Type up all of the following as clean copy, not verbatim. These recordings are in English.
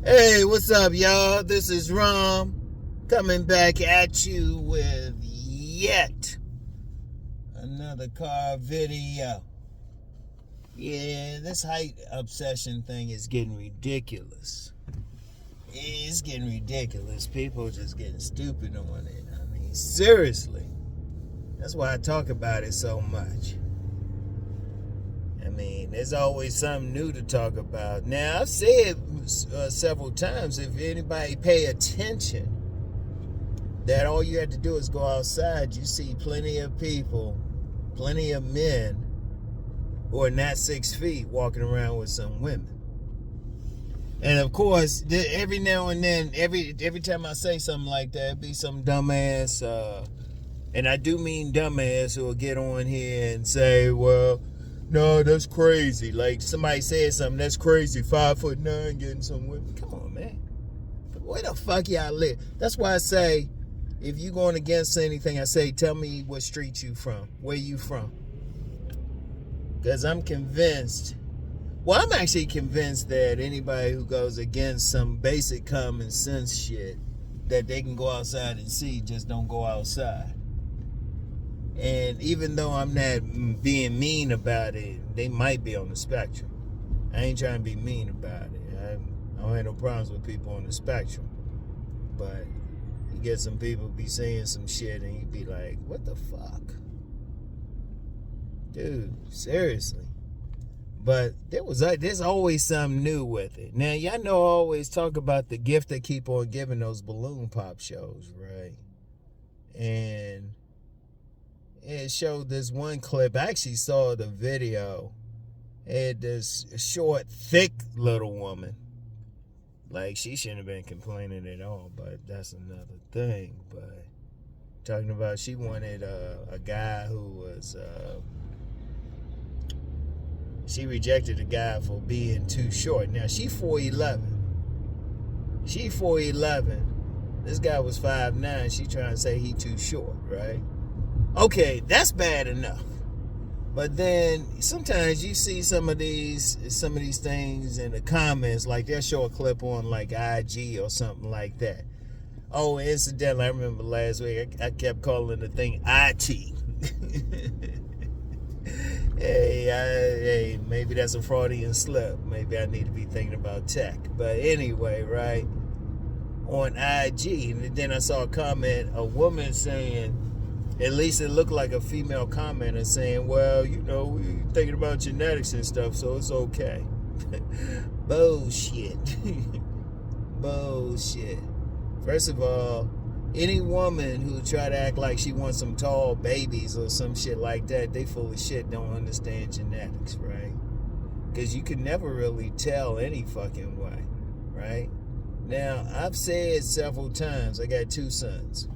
Hey, what's up, y'all? This is Rom coming back at you with yet another car video. Yeah, this height obsession thing is getting ridiculous. It's getting ridiculous. People are just getting stupid on it. I mean, seriously. That's why I talk about it so much. I mean, there's always something new to talk about. Now, I've said several times, if anybody pay attention, that all you have to do is go outside. You see plenty of people, plenty of men who are not 6 feet walking around with some women. And of course, every now and then, every time I say something like that, it'd be some dumbass, and I do mean dumbass, who will get on here and say, well, no, that's crazy. Like somebody said something, that's crazy. 5'9" getting some women. Come on, man. Where the fuck y'all live? That's why I say, if you going against anything, I say, tell me what street you from. Where you from? Because I'm convinced. Well, I'm actually convinced that anybody who goes against some basic common sense shit that they can go outside and see, just don't go outside. And even though I'm not being mean about it, they might be on the spectrum. I ain't trying to be mean about it. I don't have no problems with people on the spectrum. But you get some people be saying some shit and you be like, what the fuck? Dude, seriously. But there's always something new with it. Now, y'all know I always talk about the gift they keep on giving those balloon pop shows, right? And it showed this one clip. I actually saw the video. It had this short, thick little woman. Like, she shouldn't have been complaining at all, but that's another thing. But talking about she wanted a guy who was... she rejected a guy for being too short. Now, she 4'11". She 4'11". This guy was 5'9". She trying to say he too short, right? Okay, that's bad enough. But then sometimes you see some of these things in the comments, like they'll show a clip on like IG or something like that. Oh, incidentally, I remember last week I kept calling the thing IT. Hey, maybe that's a Freudian slip. Maybe I need to be thinking about tech. But anyway, right, on IG, and then I saw a comment, a woman saying, at least it looked like a female commenter saying, well, you know, we're thinking about genetics and stuff, so it's okay. Bullshit. Bullshit. First of all, any woman who try to act like she wants some tall babies or some shit like that, they full of shit, don't understand genetics, right? Because you can never really tell any fucking way, right? Now, I've said several times, I got 2 sons.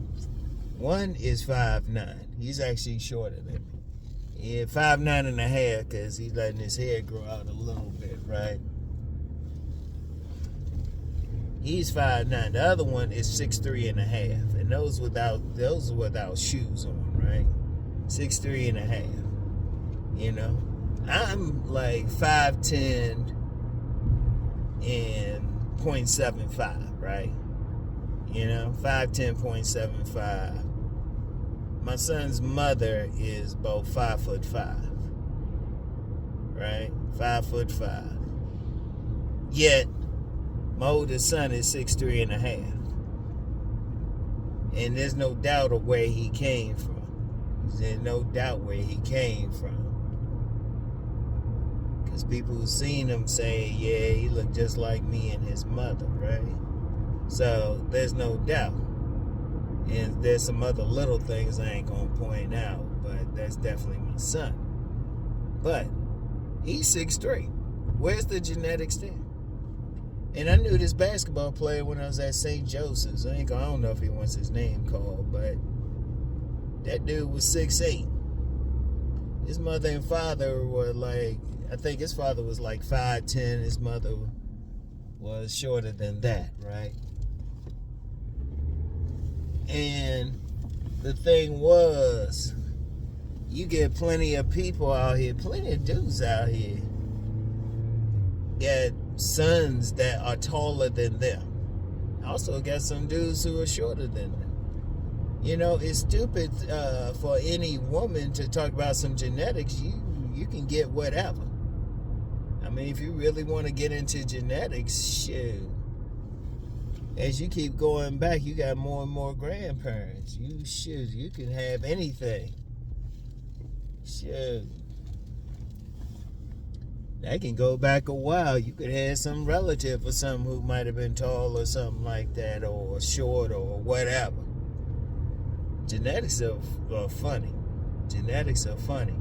One is 5'9". He's actually shorter than me. Yeah, 5'9" and a half, because he's letting his hair grow out a little bit, right? He's 5'9". The other one is 6'3" and a half. And those are without shoes on, right? 6'3" and a half. You know? I'm like 5'10" and 0.75, right? You know, 5'10", 0.75. My son's mother is about 5'5", right? 5'5". Yet, my oldest son is 6'3" and a half. And there's no doubt of where he came from. There's no doubt where he came from. Because people who've seen him say, yeah, he looked just like me and his mother, right? So there's no doubt. And there's some other little things I ain't gonna point out, but that's definitely my son. But he's 6'3". Where's the genetics there? And I knew this basketball player when I was at St. Joseph's. I don't know if he wants his name called, but that dude was 6'8". His mother and father were like, I think his father was like 5'10". His mother was shorter than that, right? And the thing was, you get plenty of people out here, plenty of dudes out here got sons that are taller than them. Also got some dudes who are shorter than them. You know, it's stupid for any woman to talk about some genetics. You can get whatever. I mean, if you really want to get into genetics, shit. As you keep going back, you got more and more grandparents. You can have anything. Shit. That can go back a while. You could have some relative or something who might have been tall or something like that, or short or whatever. Genetics are funny. Genetics are funny.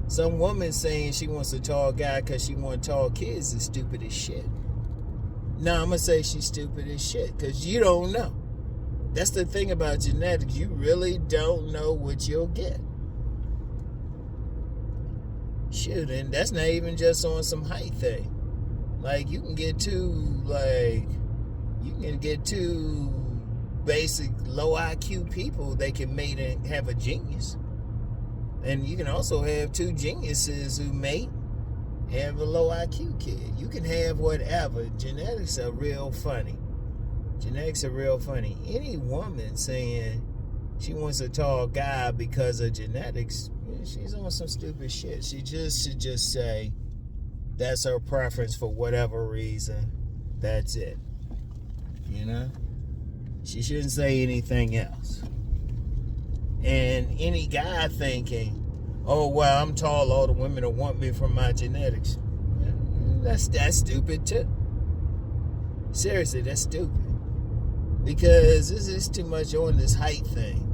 Some woman saying she wants a tall guy because she wants tall kids is stupid as shit. No, I'm going to say she's stupid as shit because you don't know. That's the thing about genetics. You really don't know what you'll get. Shoot, and that's not even just on some height thing. Like, you can get two basic low IQ people. They can mate and have a genius. And you can also have two geniuses who mate, have a low IQ kid. You can have whatever. Genetics are real funny. Genetics are real funny. Any woman saying she wants a tall guy because of genetics, she's on some stupid shit. She should just say that's her preference for whatever reason. That's it. You know? She shouldn't say anything else. And any guy thinking, oh, well, I'm tall, all the women will want me from my genetics. That's stupid too. Seriously, that's stupid. Because this is too much on this height thing.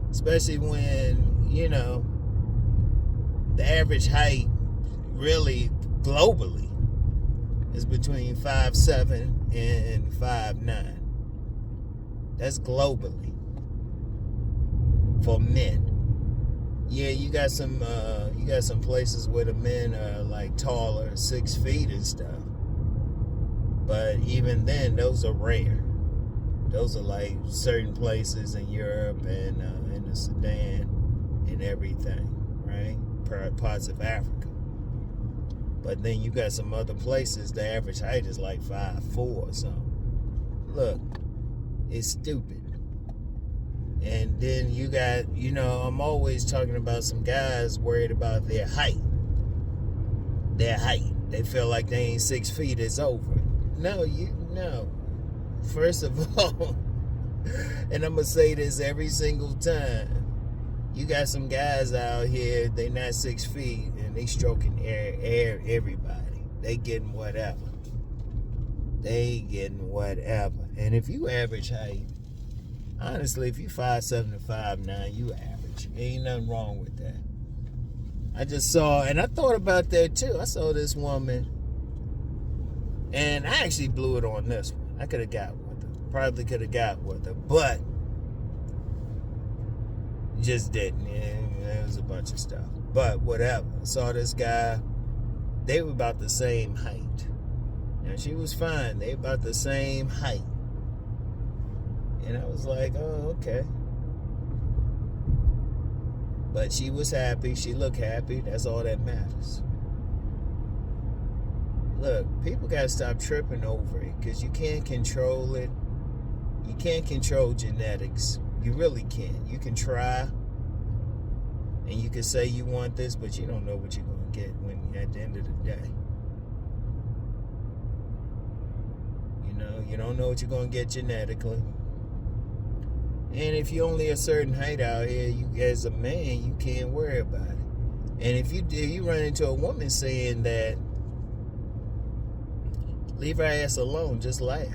Especially when, you know, the average height really globally is between 5'7" and 5'9". That's globally for men. Yeah, you got some places where the men are like taller, 6 feet and stuff. But even then, those are rare. Those are like certain places in Europe and in the Sudan and everything, right? Parts of Africa. But then you got some other places, the average height is like 5'4" or something. Look, it's stupid. And then you got, you know, I'm always talking about some guys worried about their height. Their height. They feel like they ain't 6 feet, it's over. No. First of all, and I'm going to say this every single time, you got some guys out here, they not 6 feet, and they stroking air everybody. They getting whatever. And if you average height, honestly, if you 5'7" to 5'9", you average. Ain't nothing wrong with that. I just saw, and I thought about that too. I saw this woman, and I actually blew it on this one. I could have got with her. Probably could have got with her, but just didn't. And there was a bunch of stuff. But whatever. I saw this guy. They were about the same height. And she was fine. They about the same height. And I was like, oh, okay. But she was happy. She looked happy. That's all that matters. Look, people got to stop tripping over it because you can't control it. You can't control genetics. You really can't. You can try and you can say you want this, but you don't know what you're going to get when at the end of the day. You know, you don't know what you're going to get genetically. And if you're only a certain height out here, you as a man, you can't worry about it. And if you run into a woman saying that, leave her ass alone. Just laugh.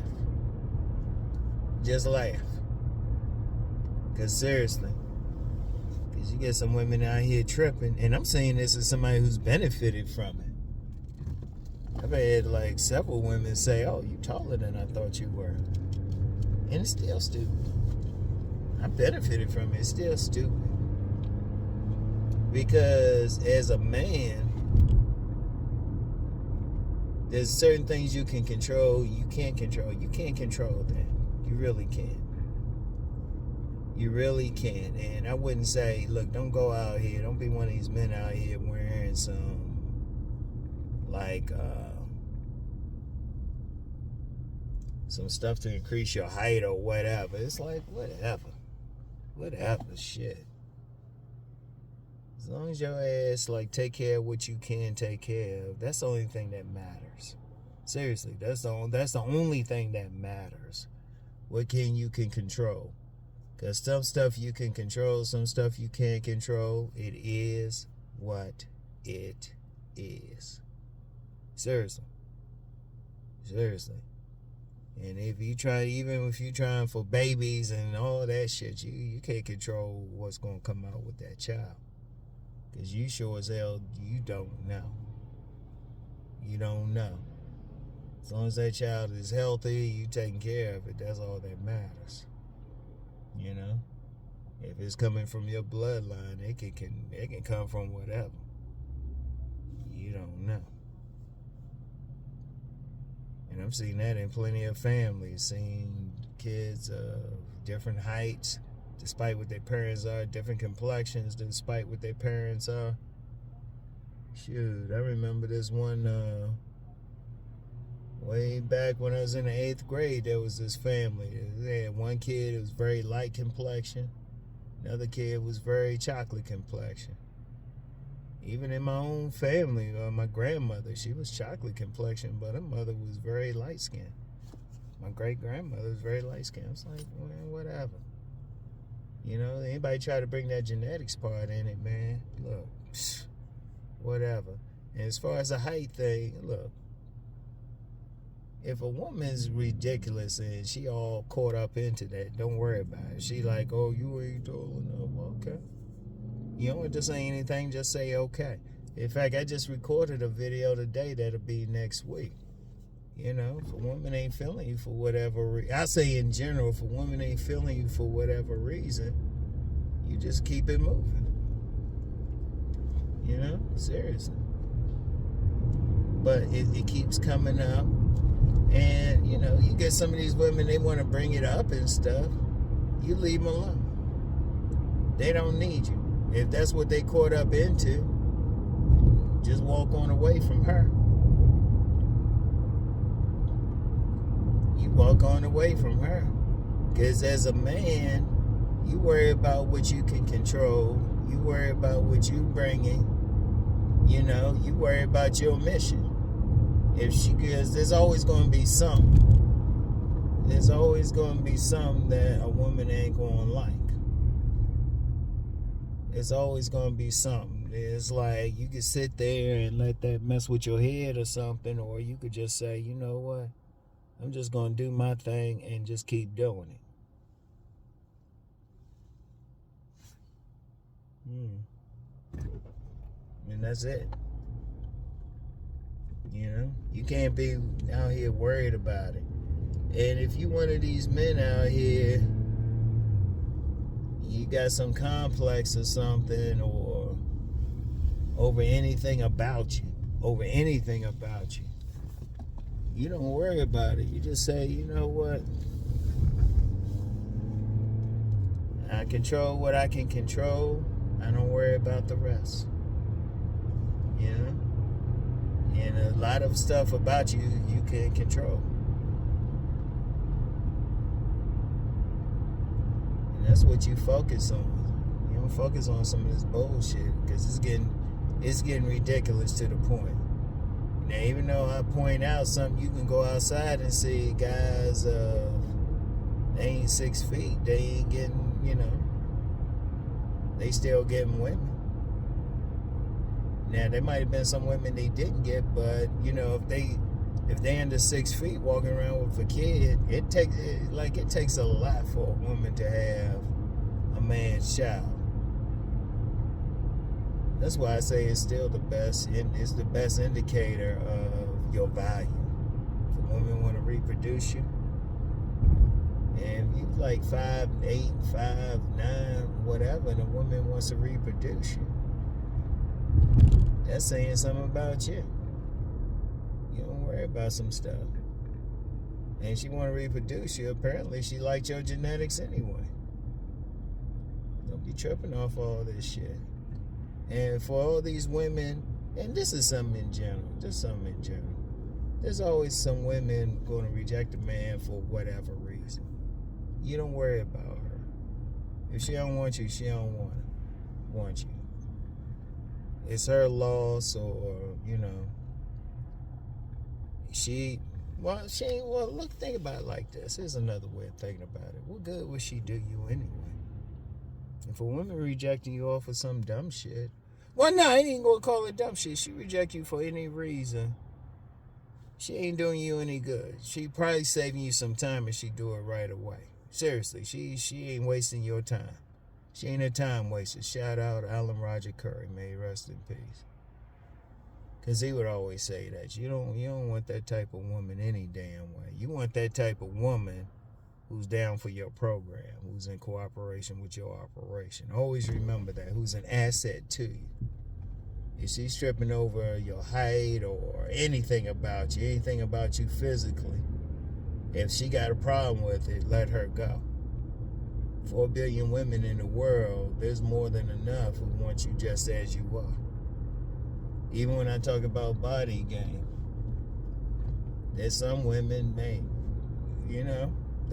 Just laugh. Because seriously. Because you get some women out here tripping. And I'm saying this as somebody who's benefited from it. I've had like several women say, oh, you taller than I thought you were. And it's still stupid. I benefited from it. It's still stupid. Because as a man, there's certain things you can control, you can't control. You can't control that. You really can't. You really can't. And I wouldn't say, look, don't go out here. Don't be one of these men out here wearing some, like, some stuff to increase your height or whatever. It's like, whatever. Whatever, shit. As long as your ass, like, take care of what you can take care of, that's the only thing that matters. Seriously, that's the only thing that matters. What you can control. Because some stuff you can control, some stuff you can't control. It is what it is. Seriously. And even if you trying for babies and all that shit, you can't control what's going to come out with that child. Because you sure as hell, you don't know. You don't know. As long as that child is healthy, you taking care of it, that's all that matters. You know? If it's coming from your bloodline, it can come from whatever. You don't know. And I've seen that in plenty of families, seen kids of different heights, despite what their parents are, different complexions, despite what their parents are. Shoot, I remember this one, way back when I was in the 8th grade, there was this family. They had one kid who was very light complexion. Another kid was very chocolate complexion. Even in my own family, my grandmother, she was chocolate complexion, but her mother was very light skinned. My great grandmother was very light skinned. I was like, man, whatever. You know, anybody try to bring that genetics part in it, man, look, whatever. And as far as the height thing, look, if a woman's ridiculous and she all caught up into that, don't worry about it. She like, oh, you ain't tall enough, okay. You don't have to say anything, just say okay. In fact, I just recorded a video today that'll be next week. You know, if a woman ain't feeling you for whatever reason, I say in general, if a woman ain't feeling you for whatever reason, you just keep it moving. You know, seriously. But it keeps coming up. And, you know, you get some of these women, they want to bring it up and stuff. You leave them alone. They don't need you. If that's what they caught up into, just walk on away from her. You walk on away from her. Because as a man, you worry about what you can control. You worry about what you bringing. You know, you worry about your mission. Because there's always going to be something. There's always going to be something that a woman ain't going to like. It's always going to be something. It's like you could sit there and let that mess with your head or something, or you could just say, you know what? I'm just going to do my thing and just keep doing it. And that's it. You know, you can't be out here worried about it. And if you one of these men out here, you got some complex or something, or over anything about you, you don't worry about it. You just say, you know what? I control what I can control. I don't worry about the rest. You know? And a lot of stuff about you can control. And that's what you focus on. You don't focus on some of this bullshit, because it's getting ridiculous to the point. Now, even though I point out something, you can go outside and see guys, they ain't 6 feet. They ain't getting, you know, they still getting women. Now, there might have been some women they didn't get, but, you know, if they under 6 feet walking around with a kid, it takes a lot for a woman to have a man's child. That's why I say it's still the best. It's the best indicator of your value. If a woman want to reproduce you, and you like 5'8", 5'9", whatever, and a woman wants to reproduce you, that's saying something about you. You don't worry about some stuff. And she want to reproduce you. Apparently, she liked your genetics anyway. Don't be tripping off all this shit. And for all these women, and this is something in general, There's always some women going to reject a man for whatever reason. You don't worry about her. If she don't want you, she don't want you. It's her loss, or look, think about it like this. Here's another way of thinking about it. What good would she do you anyway? If a woman rejecting you off of some dumb shit, well, no, I ain't gonna call it dumb shit. She reject you for any reason. She ain't doing you any good. She probably saving you some time if she do it right away. Seriously, she ain't wasting your time. She ain't a time waster. Shout out Alan Roger Curry. May he rest in peace. Because he would always say that. You don't want that type of woman any damn way. You want that type of woman who's down for your program, who's in cooperation with your operation. Always remember that. Who's an asset to you. If she's tripping over your height or anything about you physically, if she got a problem with it, let her go. 4 billion women in the world, there's more than enough who want you just as you are. Even when I talk about body game, there's some women, they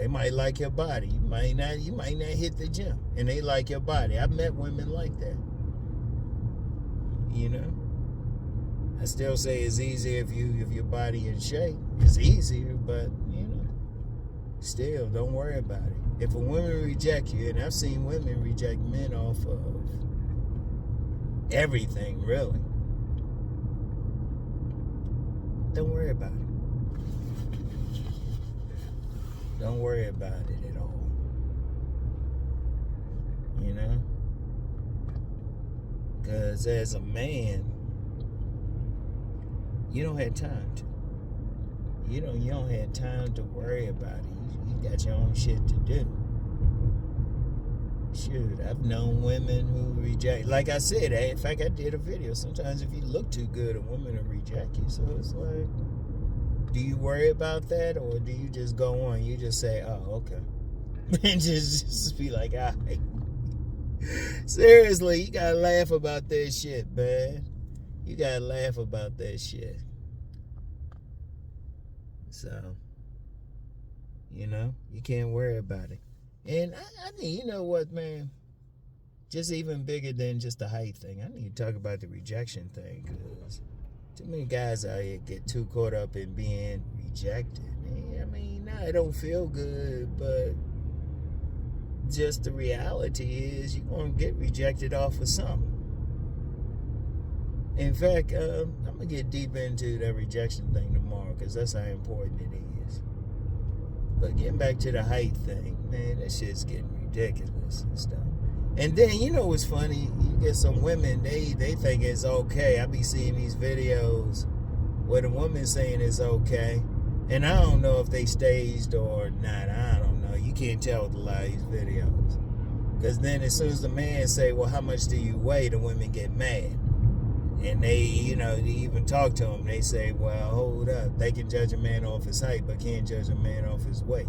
might like your body. You might not hit the gym, and they like your body. I've met women like that. I still say it's easier if your body in shape. It's easier, but still, don't worry about it. If a woman reject you, and I've seen women reject men off of everything, really. Don't worry about it. Don't worry about it at all. Because as a man, you don't have time to. You don't have time to worry about it. You got your own shit to do. Shoot, I've known women who reject. Like I said, in fact, I did a video. Sometimes if you look too good, a woman will reject you. So it's like, do you worry about that, or do you just go on? You just say, oh, okay. And just be like, all right. Seriously, you gotta laugh about that shit, man. You gotta laugh about that shit. So, you can't worry about it. And I think, you know what, man? Just even bigger than just the height thing, I need to talk about the rejection thing, because too many guys out here get too caught up in being rejected. It don't feel good, but just the reality is you're going to get rejected off of something. In fact, I'm going to get deep into that rejection thing tomorrow, because that's how important it is. But getting back to the height thing, man, that shit's getting ridiculous and stuff. And then, what's funny? You get some women, they think it's okay. I be seeing these videos where the woman's saying it's okay. And I don't know if they staged or not. I don't know. You can't tell with a lot of these videos. Because then as soon as the man say, well, how much do you weigh? The women get mad. And they, they even talk to him. They say, well, hold up. They can judge a man off his height, but can't judge a man off his weight.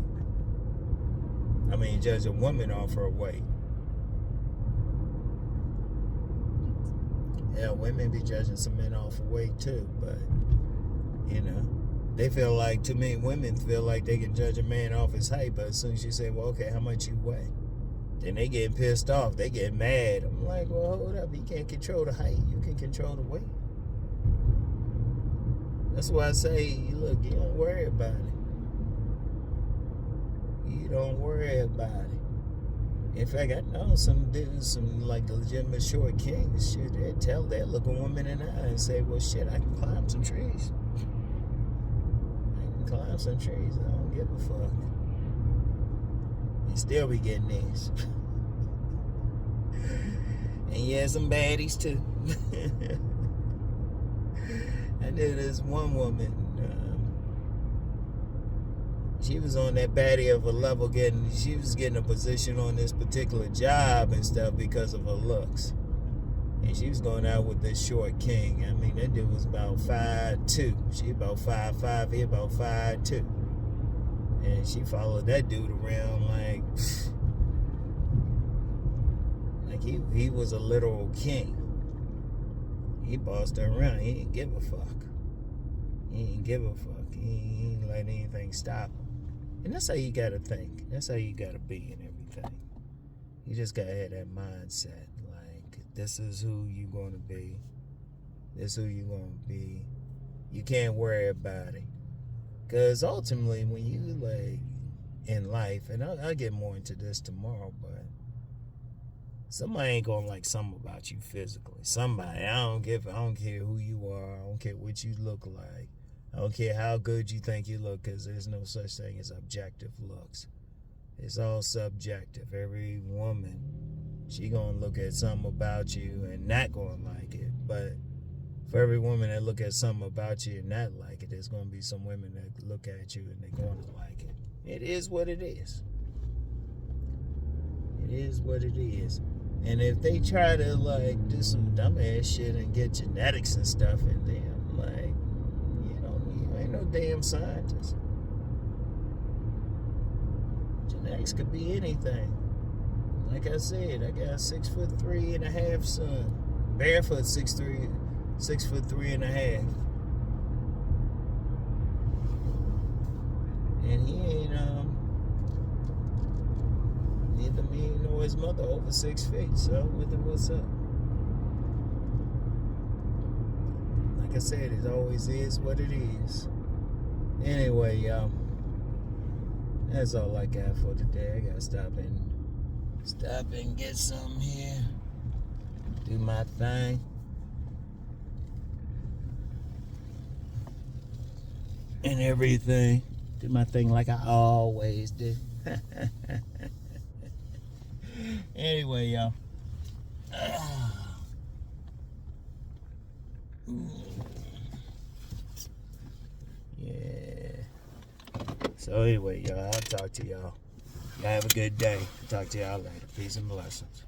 Judge a woman off her weight. Yeah, women be judging some men off of weight too, but, they feel like, too many women feel like they can judge a man off his height, but as soon as you say, well, okay, how much you weigh? Then they get pissed off. They get mad. I'm like, well, hold up. You can't control the height. You can control the weight. That's why I say, look, you don't worry about it. You don't worry about it. In fact, I know some dudes, some like legitimate short kings, shit, they'll look a woman in the eye and say, well, shit, I can climb some trees. I don't give a fuck. And still be getting these. And yeah, some baddies too. I knew this one woman, she was on that baddie of a level she was getting a position on this particular job and stuff because of her looks. And she was going out with this short king. That dude was about 5'2". She about 5'5", he about 5'2". And she followed that dude around like he was a literal king. He bossed her around. He didn't give a fuck. He He ain't let anything stop him. And that's how you gotta think. That's how you gotta be and everything. You just gotta have that mindset. Like, this is who you gonna be. This is who you gonna be. You can't worry about it. Because ultimately, when you, like, in life, and I'll get more into this tomorrow, but somebody ain't gonna like something about you physically. Somebody, I don't care who you are. I don't care what you look like. I don't care how good you think you look, because there's no such thing as objective looks. It's all subjective. Every woman, she gonna look at something about you and not gonna like it. But for every woman that look at something about you and not like it, there's gonna be some women that look at you and they're gonna like it. It is what it is. It is what it is. And if they try to, like, do some dumbass shit and get genetics and stuff in there, I'm like, you ain't no damn scientist. Genetics could be anything. Like I said, I got a 6'3.5" son. Barefoot 6'3.5". And he ain't, neither me nor his mother over 6 feet. So, what's up? Like I said, it always is what it is. Anyway, y'all, that's all I got for today. I gotta stop and get some here. Do my thing. And everything. Do my thing like I always do. Anyway, y'all. Yeah. So anyway, y'all, I'll talk to y'all. Y'all have a good day. Talk to y'all later. Peace and blessings.